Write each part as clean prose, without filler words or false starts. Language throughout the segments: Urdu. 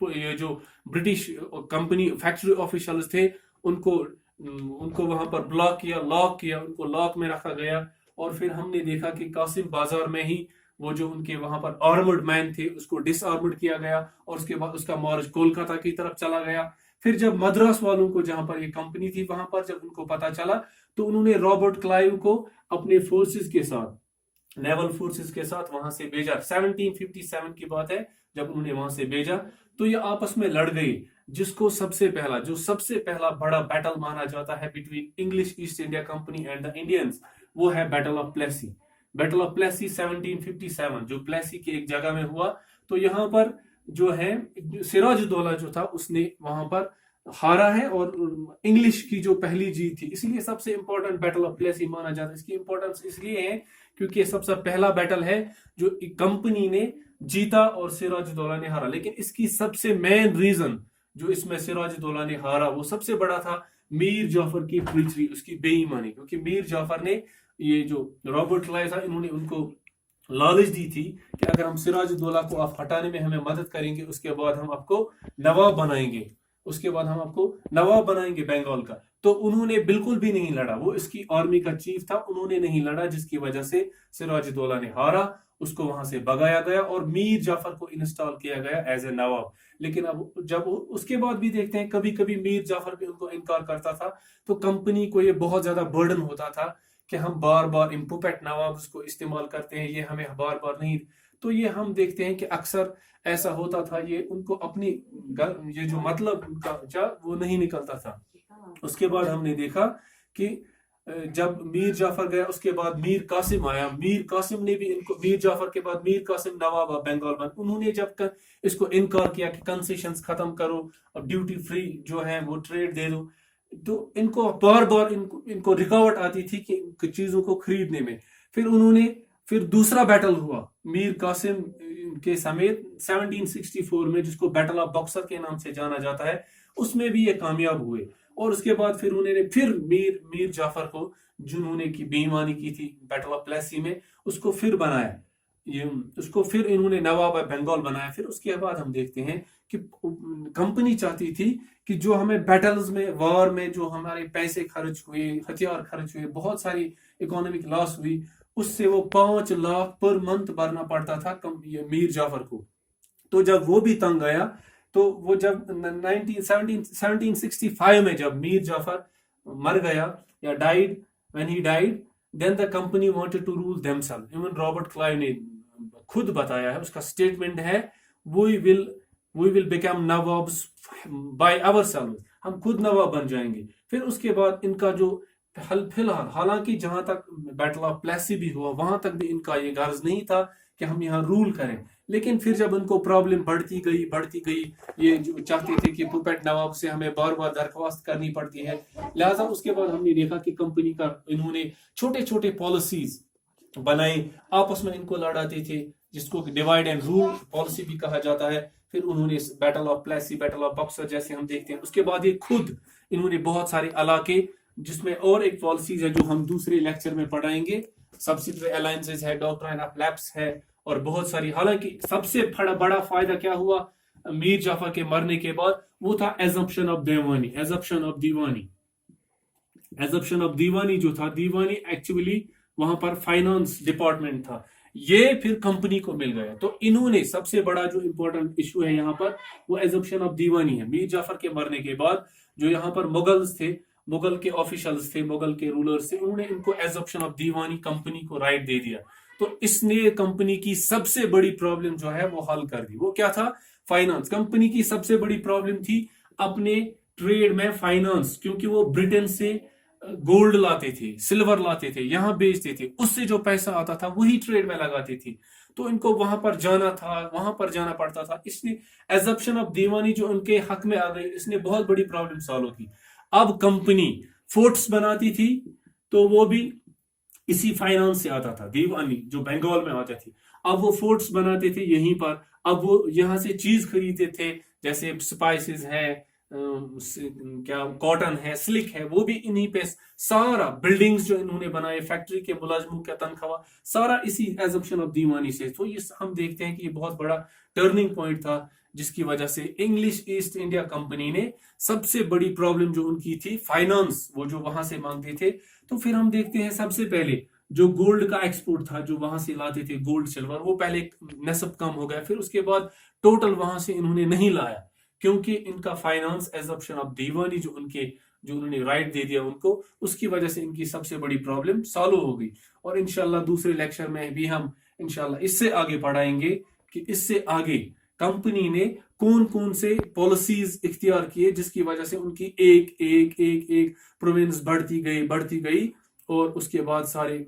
یہ جو برٹش کمپنی فیکٹری آفیشلز تھے ان کو وہاں پر بلاک کیا، لاک کیا، ان کو لاک میں رکھا گیا. اور پھر ہم نے دیکھا کہ قاسم بازار میں ہی وہ جو ان کے وہاں پر آرمڈ مین تھے اس کو ڈس آرمڈ کیا گیا، اور اس کے بعد اس کا مارچ کولکاتہ کی طرف چلا گیا. پھر جب مدراس والوں کو جہاں پر یہ کمپنی تھی وہاں پر جب ان کو پتا چلا تو انہوں نے رابرٹ کلائیو کو اپنے فورسز کے ساتھ، نیول فورسز کے ساتھ وہاں سے بھیجا. 1757 کی بات ہے جب انہوں نے وہاں سے بھیجا تو یہ آپس میں لڑ گئی. جس کو سب سے پہلا بڑا بیٹل مانا جاتا ہے between English East India company and the Indians, وہ ہے battle of Plassey. Battle of پلیسی 1757 جو پلیسی کی ایک جگہ میں ہوا. تو یہاں پر جو ہے سراج الدولہ جو تھا اس نے وہاں پر ہارا ہے، اور انگلش کی جو پہلی جیت تھی، اسی لیے سب سے امپورٹنٹ بیٹل آف پلیسی مانا جاتا ہے. اس کی امپورٹنس اس لیے ہے کیونکہ سب سے پہلا بیٹل ہے جو کمپنی نے جیتا اور سراج الدولہ نے ہارا. لیکن اس کی سب سے مین ریزن جو اس میں سراج الدولہ نے ہارا وہ سب سے بڑا تھا میر جعفر کی ٹریچری، اس کی بے ایمانی. کیونکہ میر جعفر نے یہ جو رابرٹ کلائیو تھا انہوں نے ان کو لالچ دی تھی کہ اگر ہم سراج الدولہ کو آپ ہٹانے میں ہمیں مدد کریں گے اس کے بعد ہم آپ کو نواب بنائیں گے بنگال کا. تو انہوں نے بالکل بھی نہیں لڑا، وہ اس کی آرمی کا چیف تھا، انہوں نے نہیں لڑا، جس کی وجہ سے سراج الدولہ نے ہارا، اس کو وہاں سے بگایا گیا اور میر جعفر کو انسٹال کیا گیا ایز اے نواب. لیکن اب جب اس کے بعد بھی دیکھتے ہیں کبھی کبھی میر جعفر بھی ان کو انکار کرتا تھا، تو کمپنی کو یہ بہت زیادہ برڈن ہوتا تھا کہ ہم بار بار ان پوپیٹ نوابز کو استعمال کرتے ہیں، یہ ہمیں بار بار نہیں. تو یہ ہم دیکھتے ہیں کہ اکثر ایسا ہوتا تھا، یہ ان کو اپنی یہ جو مطلب ان کا وہ نہیں نکلتا تھا. اس کے بعد ہم نے دیکھا کہ جب میر جعفر گیا اس کے بعد میر قاسم آیا. میر قاسم نے بھی ان کو، میر جعفر کے بعد میر قاسم نواب بنگال بن. انہوں نے جب اس کو انکار کیا کہ کنسیشنز ختم کرو اور ڈیوٹی فری جو ہے وہ ٹریڈ دے دو، تو ان کو بار بار ان کو رکاوٹ آتی تھی کہ چیزوں کو خریدنے میں. پھر دوسرا بیٹل ہوا میر قاسم کے سمیت 1764 میں، جس کو بیٹل آف باکسر کے نام سے جانا جاتا ہے. اس میں بھی یہ کامیاب ہوئے. اور اس کے بعد پھر انہوں نے پھر میر جعفر کو جنہوں نے کی بے ایمانی کی تھی بیٹل آف پلیسی میں، اس کو پھر بنایا، اس کو پھر انہوں نے نواب بنگال بنایا. پھر اس کے بعد ہم دیکھتے ہیں کہ کمپنی چاہتی تھی کہ جو ہمیں بیٹلز میں، وار میں جو ہمارے پیسے خرچ ہوئے، ہتھیار خرچ ہوئے، بہت ساری اکانومک لاس ہوئی، اس سے وہ 5 لاکھ پر منتھ بھرنا پڑتا تھا میر جعفر کو. تو جب وہ بھی تنگ آیا تو وہ جب 1765 میں جب میر جعفر مر گیا یا when he died, then the company wanted to rule themselves. Even Robert Clive نے خود بتایا ہے، اس کا سٹیٹمنٹ ہے we will become nawabs by ourselves. ہم خود نواب بن جائیں گے. پھر اس کے بعد ان کا جو فی الحال، حالانکہ جہاں تک بیٹل آف پلیسی بھی ہوا وہاں تک بھی ان کا یہ غرض نہیں تھا کہ ہم یہاں رول کریں. لیکن پھر جب ان کو پرابلم بڑھتی گئی، یہ جو چاہتے تھے کہ پوپیٹ نواب سے ہمیں بار بار درخواست کرنی پڑتی ہے، لہٰذا اس کے بعد ہم نے دیکھا کہ کمپنی کا انہوں نے چھوٹے چھوٹے پالیسیز بنائے، آپس میں ان کو لڑاتے تھے، جس کو ڈیوائڈ اینڈ رول پالیسی بھی کہا جاتا ہے. پھر انہوں نے battle of Plassey, battle of Buxar جیسے ہم دیکھتے ہیں. اس کے بعد یہ خود انہوں نے بہت سارے علاقے، جس میں اور ایک پالیسیز ہے جو ہم دوسرے لیکچر میں پڑھائیں گے، سبسیڈری الائنسز ہے، ڈاکٹرائن آف لیپس ہے، اور بہت ساری. حالانکہ سب سے بڑا فائدہ کیا ہوا میر جعفر کے مرنے کے بعد، وہ تھا ایزمپشن آف دیوانی جو تھا. دیوانی ایکچولی وہاں پر فائنانس ڈپارٹمنٹ تھا، یہ پھر کمپنی کو مل گیا. تو انہوں نے سب سے بڑا جو امپورٹنٹ ایشو ہے یہاں پر وہ ایزمپشن آف دیوانی ہے. میر جعفر کے مرنے کے بعد جو یہاں پر مغلز تھے، مغل کے آفیشلز تھے، مغل کے رولرز تھے، انہوں نے ان کو ایزمپشن آف دیوانی کمپنی کو رائٹ دے دیا. تو اس نے کمپنی کی سب سے بڑی پرابلم جو ہے وہ حل کر دی. وہ کیا تھا؟ فائنانس. کمپنی کی سب سے بڑی پرابلم تھی اپنے ٹریڈ میں فائنانس، کیونکہ وہ برٹن سے گولڈ لاتے تھے، سلور لاتے تھے، یہاں بیچتے تھے، اس سے جو پیسہ آتا تھا وہی ٹریڈ میں لگاتے تھے. تو ان کو وہاں پر جانا پڑتا تھا. اس نے ایزمپشن آف دیوانی جو ان کے حق میں آ گئی، اس نے بہت بڑی پرابلم سالو کی. اب کمپنی فورٹس بناتی تھی تو وہ بھی اسی فائنانس سے آتا تھا، دیوانی جو بنگال میں آتے تھے. اب وہ فورٹس بناتے تھے یہیں پر، اب وہ یہاں سے چیز خریدتے تھے، جیسے سپائسز ہے، کیا کاٹن ہے، سلک ہے، وہ بھی انہی پہ. سارا بلڈنگز جو انہوں نے بنائے، فیکٹری کے ملازموں کا تنخواہ، سارا اسی ایزمپشن آف دیوانی سے. تو یہ ہم دیکھتے ہیں کہ یہ بہت بڑا ٹرننگ پوائنٹ تھا جس کی وجہ سے انگلش ایسٹ انڈیا کمپنی نے سب سے بڑی پرابلم جو ان کی تھی فائنانس، وہ جو وہاں سے مانگتے تھے. تو پھر ہم دیکھتے ہیں سب سے پہلے جو گولڈ کا ایکسپورٹ تھا، جو وہاں سے لاتے تھے گولڈ سلور، وہ پہلے نصب کم ہو گیا. پھر اس کے بعد ٹوٹل وہاں سے انہوں نے نہیں لایا، کیونکہ ان کا فائنانس ایگزمپشن آف دیوانی جو انہوں نے رائٹ دے دیا ان کو، اس کی وجہ سے ان کی سب سے بڑی پرابلم سالو ہو گئی. اور انشاءاللہ دوسرے لیکچر میں بھی ہم انشاءاللہ اس سے آگے پڑھائیں گے کہ اس سے آگے کمپنی نے کون کون سے پالیسیز اختیار کیے جس کی وجہ سے ان کی ایک ایک ایک ایک پروونس بڑھتی گئی اور اس کے بعد سارے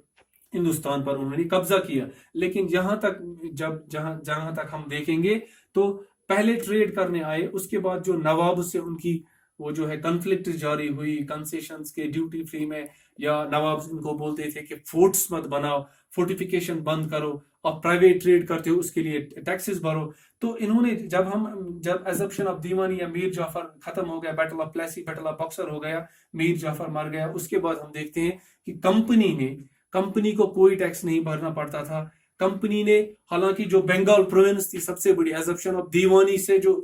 ہندوستان پر انہوں نے قبضہ کیا. لیکن جہاں تک ہم دیکھیں گے تو پہلے ٹریڈ کرنے آئے، اس کے بعد جو نواب سے ان کی وہ جو ہے کنفلکٹ جاری ہوئی کنسیشنز کے ڈیوٹی فری میں، یا نواب ان کو بولتے تھے کہ فورٹس مت بناؤ، فورٹیفیکیشن بند کرو، آپ پرائیویٹ ٹریڈ کرتے ہو اس کے لیے ٹیکسز بھرو. تو انہوں نے جب ایزمپشن آف دیوانی یا میر جعفر ختم ہو گیا، battle of Plassey, battle of Buxar ہو گیا، میر جعفر مر گیا، اس کے بعد ہم دیکھتے ہیں کہ کمپنی کو کوئی ٹیکس نہیں بھرنا پڑتا تھا. کمپنی نے حالانکہ جو بنگال پروونس تھی سب سے بڑی ایزمپشن آف دیوانی سے جو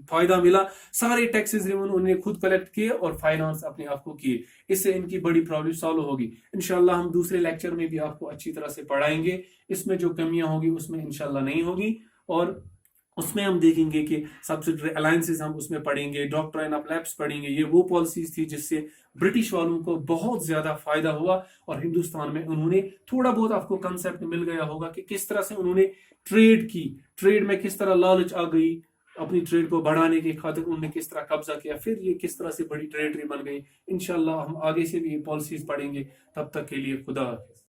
فائدہ ملا، سارے ٹیکسز انہوں نے خود کلیکٹ کیے اور فائنانس اپنے آپ کو کیے. اس سے ان کی بڑی پرابلم سالو ہوگی. انشاءاللہ ہم دوسرے لیکچر میں بھی آپ کو اچھی طرح سے پڑھائیں گے. اس میں جو کمیاں ہوگی اس میں انشاءاللہ نہیں ہوگی، اور اس میں ہم دیکھیں گے کہ سبسڈری الائنسز ہم اس میں پڑھیں گے، ڈاکٹرائن آف لیپس پڑھیں گے. یہ وہ پالیسیز تھی جس سے برٹش والوں کو بہت زیادہ فائدہ ہوا، اور ہندوستان میں انہوں نے تھوڑا بہت آپ کو کنسیپٹ مل گیا ہوگا کہ کس طرح سے انہوں نے ٹریڈ کی، ٹریڈ میں کس طرح لالچ آ گئی، اپنی ٹریڈ کو بڑھانے کی خاطر انہوں نے کس طرح قبضہ کیا، پھر یہ کس طرح سے بڑی ٹریڈری بن گئی. انشاءاللہ ہم آگے سے بھی یہ پالیسیز پڑھیں گے. تب تک کے لیے خدا حافظ.